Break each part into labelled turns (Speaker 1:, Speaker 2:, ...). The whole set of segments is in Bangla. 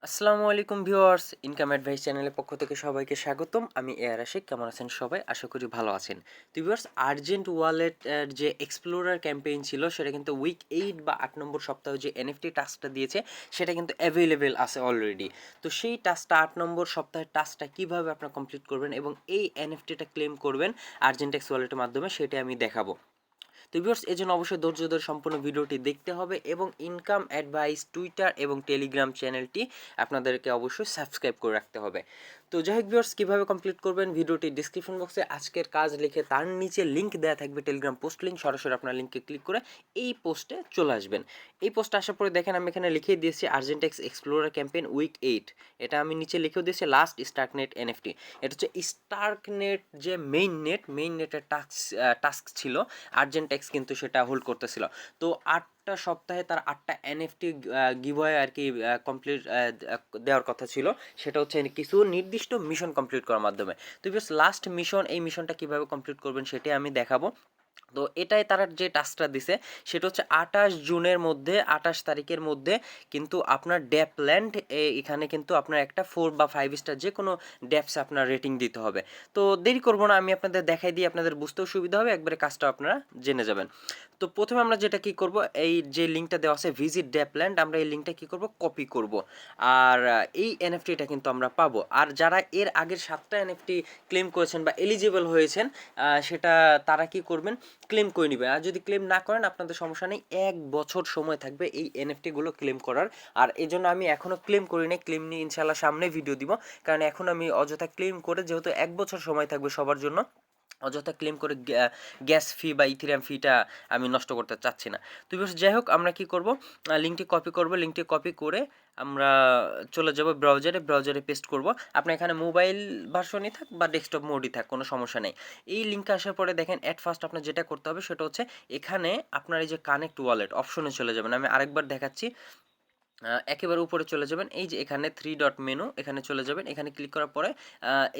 Speaker 1: আসসালামু আলাইকুম ভিউয়ার্স, ইনকাম অ্যাডভাইস চ্যানেলের পক্ষ থেকে সবাইকে স্বাগতম। আমি আশিক। কেমন আছেন সবাই? আশা করি ভালো আছেন। তো ভিউয়ার্স, আর্জেন্ট ওয়ালেট যে এক্সপ্লোরার ক্যাম্পেইন ছিল সেটা কিন্তু উইক 8 বা 8 নম্বর সপ্তাহে যে এনএফটি টাস্কটা দিয়েছে সেটা কিন্তু অ্যাভেলেবেল আছে অলরেডি। তো সেই টাস্কটা 8 নম্বর সপ্তাহের টাস্কটা কীভাবে আপনারা কমপ্লিট করবেন এবং এই এনএফটিটা ক্লেম করবেন আর্জেন্টেক্স ওয়ালেটের মাধ্যমে সেটা আমি দেখাবো। তো ভিউয়ার্স, এজন্য অবশ্যই ধৈর্য ধরে সম্পূর্ণ ভিডিওটি দেখতে হবে এবং ইনকাম অ্যাডভাইস টুইটার এবং টেলিগ্রাম চ্যানেলটি আপনাদেরকে অবশ্যই সাবস্ক্রাইব করে রাখতে হবে। তো যাই হোক ভিউয়ার্স, কীভাবে কমপ্লিট করবেন ভিডিওটি ডিসক্রিপশন বক্সে আজকের কাজ লিখে তার নিচে লিঙ্ক দেওয়া থাকবে, টেলিগ্রাম পোস্ট লিঙ্ক। সরাসরি আপনার লিঙ্কে ক্লিক করে এই পোস্টে চলে আসবেন। এই পোস্টে আসার পরে দেখেন আমি এখানে লিখে দিয়েছি আর্জেন্টেক্স এক্সপ্লোরার ক্যাম্পেইন উইক 8। এটা আমি নিচে লিখেও দিয়েছি লাস্ট স্টার্কনেট এনএফটি। এটা হচ্ছে স্টার্কনেট যে মেইন নেটের টাস্ক ছিল, আর্জেন্টেক্স কিন্তু সেটা হোল্ড করতেছিল। তো 8টা সপ্তাহে তার 8টা এনএফটি গিভওয়ে আর কি কমপ্লিট দেওয়ার কথা ছিল। সেটা হচ্ছে কিছু নির্দিষ্ট মিশন কমপ্লিট করার মাধ্যমে। তো বেশ লাস্ট মিশন, এই মিশনটা কীভাবে কমপ্লিট করবেন সেটাই আমি দেখাবো। তো এটাই তারা যে টাস্কটা দিছে সেটা হচ্ছে 28 জুনের মধ্যে, 28 তারিখের মধ্যে কিন্তু আপনার ড্যাপল্যান্ড এখানে কিন্তু আপনার একটা 4 বা 5 স্টার যে কোনো ড্যাপসে আপনার রেটিং দিতে হবে। তো দেরি করব না, আমি আপনাদের দেখাই দিই, আপনাদের বুঝতেও সুবিধা হবে, একবারে কাজটা আপনারা জেনে যাবেন। তো প্রথমে আমরা যেটা কি করব, এই যে লিঙ্কটা দেওয়া আছে ভিজিট ড্যাপল্যান্ড, আমরা এই লিঙ্কটা কি করব, কপি করব। আর এই এনএফটিটা কিন্তু আমরা পাবো। আর যারা এর আগের 7টা এনএফটি ক্লেম করেছেন বা এলিজিবল হয়েছেন সেটা তারা কি করবেন, ক্লেম করে নেবেন। আর যদি ক্লেম না করেন আপনাদের সমস্যা নেই, 1 বছর সময় থাকবে এই এনএফটিগুলো ক্লেম করার। আর এই জন্য আমি এখনও ক্লেম করি নাই, ক্লেম নিয়ে ইনশাল্লাহ সামনে ভিডিও দিব। কারণ এখন আমি অযথা ক্লেম করে, যেহেতু 1 বছর সময় থাকবে সবার জন্য, অযথা ক্লেম করে গ্যাস ফি বা ইথেরিয়াম ফিটা আমি নষ্ট করতে চাচ্ছি না। তো যাই হোক, আমরা কি করব, লিঙ্কটি কপি করব। লিঙ্কটি কপি করে আমরা চলে যাব ব্রাউজারে পেস্ট করব। আপনার এখানে মোবাইল ভার্সনই থাক বা ডেস্কটপ মোডই থাক, কোনো সমস্যা নেই। এই লিঙ্কে আসার পরে দেখেন অ্যাট ফার্স্ট আপনার যেটা করতে হবে সেটা হচ্ছে এখানে আপনার এই যে কানেক্ট ওয়ালেট অপশনে চলে যাবেন। আমি আরেকবার দেখাচ্ছি। একেবারে উপরে চলে যাবেন, এই যে এখানে 3 ডট মেনু, এখানে চলে যাবেন। এখানে ক্লিক করার পরে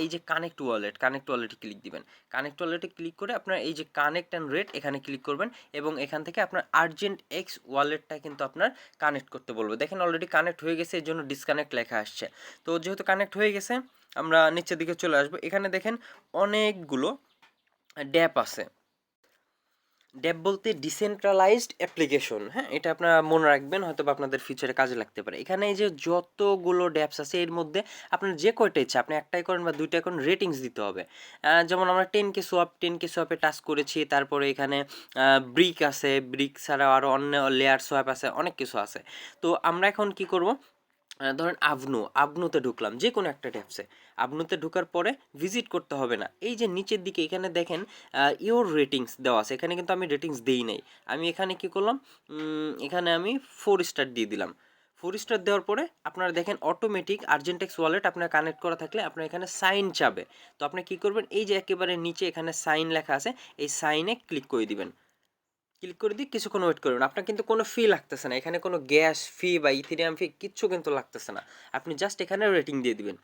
Speaker 1: এই যে কানেক্ট ওয়ালেটে ক্লিক দিবেন। কানেক্ট ওয়ালেটে ক্লিক করে আপনার এই যে কানেক্ট অ্যান্ড রেট এখানে ক্লিক করবেন এবং এখান থেকে আপনার আর্জেন্ট এক্স ওয়ালেটটা কিন্তু আপনার কানেক্ট করতে বলবো। দেখেন অলরেডি কানেক্ট হয়ে গেছে, এর জন্য ডিসকানেক্ট লেখা আসছে। তো যেহেতু কানেক্ট হয়ে গেছে, আমরা নিচের দিকে চলে আসবো। এখানে দেখেন অনেকগুলো ড্যাপ আছে। ড্যাপ বলতে ডিসেন্ট্রালাইজড অ্যাপ্লিকেশন, হ্যাঁ, এটা আপনারা মনে রাখবেন, হয়তো বা আপনাদের ফিউচারে কাজে লাগতে পারে। এখানে এই যে যতগুলো ড্যাপস আছে এর মধ্যে আপনার যে কয়টা ইচ্ছা, আপনি একটাই করেন বা দুইটাই করেন, রেটিংস দিতে হবে। যেমন আমরা 10K সোয়াপে টাচ করেছি, তারপরে এখানে ব্রিক আছে, ব্রিক ছাড়াও আরও অন্য লেয়ার সোয়াপ আছে, অনেক কিছু আছে। তো আমরা এখন কি করব, ধরেন আবনুতে ঢুকলাম, যে কোনো একটা ট্যাপসে। আবনুতে ঢোকার পরে ভিজিট করতে হবে না, এই যে নিচের দিকে এখানে দেখেন ইওর রেটিংস দেওয়া আছে। এখানে কিন্তু আমি রেটিংস দেই নাই। আমি এখানে কি করলাম, এখানে আমি 4 স্টার দিয়ে দিলাম। 4 স্টার দেওয়ার পরে আপনারা দেখেন অটোমেটিক আর্জেন্টেক্স ওয়ালেট আপনার কানেক্ট করা থাকলে আপনার এখানে সাইন চাবে। তো আপনি কি করবেন, এই যে একেবারে নিচে এখানে সাইন লেখা আছে, এই সাইনে ক্লিক করে দিবেন। ক্লিক করে দিয়ে কিছুক্ষণ ওয়েট করবেন। আপনার কিন্তু কোনো ফি লাগতেছে না, এখানে কোনো গ্যাস ফি বা ইথেরিয়াম ফি কিচ্ছু কিন্তু লাগতেছে না। আপনি জাস্ট এখানে রেটিং দিয়ে দিবেন।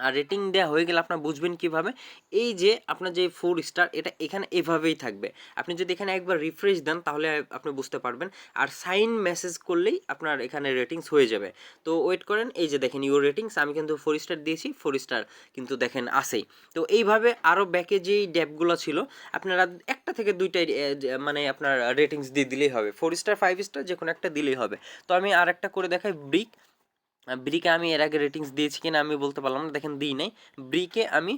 Speaker 1: আর রেটিং দেওয়া হয়ে গেলে আপনার বুঝবেন কিভাবে, এই যে আপনার যে 4 স্টার এটা এখানে এভাবেই থাকবে। আপনি যদি এখানে একবার রিফ্রেশ দেন তাহলে আপনি বুঝতে পারবেন। আর সাইন মেসেজ করলেই আপনার এখানে রেটিংস হয়ে যাবে। তো ওয়েট করেন, এই যে দেখেন ইউর রেটিংস, আমি কিন্তু 4 স্টার দিয়েছি, 4 স্টার কিন্তু দেখেন আসেই। তো এইভাবে আরও ব্যাকে যেই ড্যাপগুলো ছিল আপনারা একটা থেকে দুইটাই মানে আপনার রেটিংস দিয়ে দিলেই হবে, 4 স্টার 5 স্টার যে কোনো একটা দিলেই হবে। তো আমি আর একটা করে দেখাই, ব্রিকে আমি এর আগে রেটিংস দিয়েছি কিনা আমি বলতে পারলাম না, দেখেন দিই নাই। ব্রিকে আমি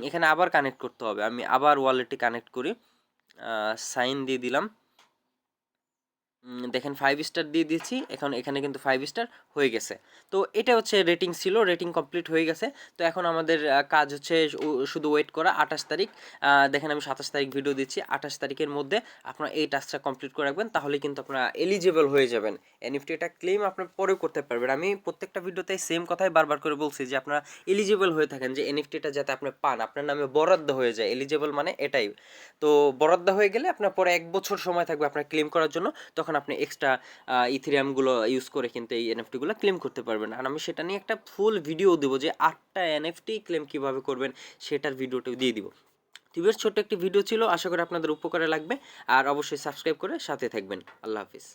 Speaker 1: এখানে আবার কানেক্ট করতে হবে, আমি আবার ওয়ালেটে কানেক্ট করি, সাইন দিয়ে দিলাম। দেখেন 5 স্টার দিয়ে দিয়েছি, এখন এখানে কিন্তু 5 স্টার হয়ে গেছে। তো এটা হচ্ছে রেটিং ছিল, রেটিং কমপ্লিট হয়ে গেছে। তো এখন আমাদের কাজ হচ্ছে শুধু ওয়েট করা। 28 তারিখ, দেখেন আমি 27 তারিখ ভিডিও দিচ্ছি, 28 তারিখের মধ্যে আপনারা এই টাস্কটা কমপ্লিট করে রাখবেন, তাহলে কিন্তু আপনারা এলিজিবল হয়ে যাবেন। এনএফটি এটা ক্লেম আপনার পরেও করতে পারবেন। আমি প্রত্যেকটা ভিডিওতে সেম কথাই বারবার করে বলছি যে আপনারা এলিজিবল হয়ে থাকেন, যে এনএফটিটা যাতে আপনি পান, আপনার নামে বরাদ্দ হয়ে যায়। এলিজিবল মানে এটাই। তো বরাদ্দ হয়ে গেলে আপনার পরে 1 বছর সময় থাকবে আপনার ক্লেম করার জন্য, তখন আপনি এক্সট্রা ইথেরিয়ামগুলো ইউজ করে কিন্তু এই এনএফটিগুলো ক্লেম করতে পারবেন। আর আমি সেটা নিয়ে একটা ফুল ভিডিও দেবো, যে 8টা এনএফটি ক্লেম কীভাবে করবেন সেটার ভিডিওটাও দিয়ে দিব। ছোট্ট একটি ভিডিও ছিল, আশা করি আপনাদের উপকারে লাগবে। আর অবশ্যই সাবস্ক্রাইব করে সাথে থাকবেন। আল্লাহ হাফিজ।